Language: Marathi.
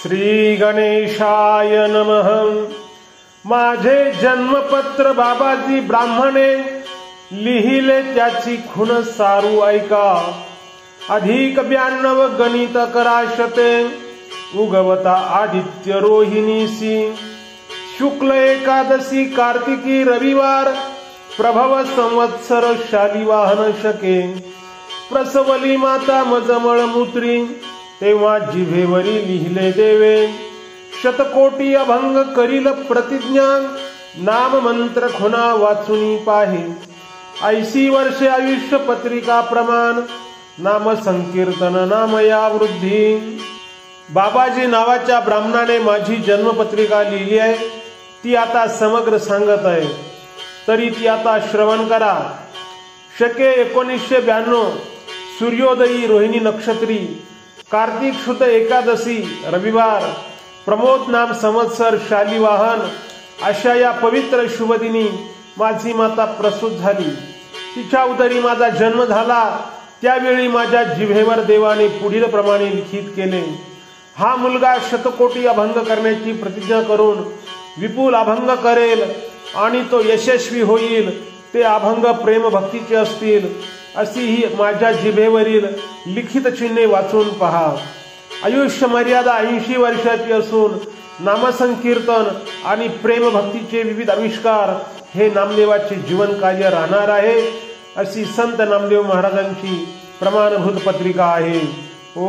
श्री गणेशाय नमः। माझे जन्मपत्र बाबाजी ब्राह्मणे लिहिले त्याची खुण सारू ऐका। अधिक 92 गणित कराशते उगवता आदित्य रोहिणीसी। शुक्ल एकादशी कार्तिकी रविवार प्रभव संवत्सर शालिवाहन शके। प्रसवली माता मजमळ मूत्री तेव्हा जिभेवरी लिहिले देवे। शतकोटी अभंग करील प्रतिज्ञा नाम मंत्र खुना वाचुनी पाहे। 80 वर्षे आयुष्य पत्रिका प्रमाण नाम संकीर्तन नामया वृद्धी। बाबाजी नावाच्या ब्राह्मणाने माझी जन्मपत्रिका लिहिली आहे, ती आता समग्र सांगत आहे, तरी ती आता श्रवण करा। शके 1992 सूर्योदयी रोहिणी नक्षत्री कार्तिक शुद्ध एकादशी रविवार प्रमोद नाम संवत्सर शालिवाहन अशा या पवित्र शुभदिनी माझी माता प्रसूत झाली। तिच्या उदरी माझा जन्म झाला। त्यावेळी माझ्या जिभेवर देवाने पुढील प्रमाणे लिखित केले। हा मुलगा शतकोटी अभंग करण्याची प्रतिज्ञा करून विपुल अभंग करेल आणि तो यशस्वी होईल। ते अभंग प्रेम भक्तीचे असतील अशी ही माझ्या जिभेवरील लिखित चिन्हे वाचून पहा। आयुष्य मर्यादा 80 वर्षाची असून नामसंकीर्तन आणि प्रेम भक्तीचे विविध आविष्कार हे नामदेवाचे जीवन कार्य राहणार आहे, अशी संत नामदेव महाराजांची प्रमाणभूत पत्रिका आहे। ओ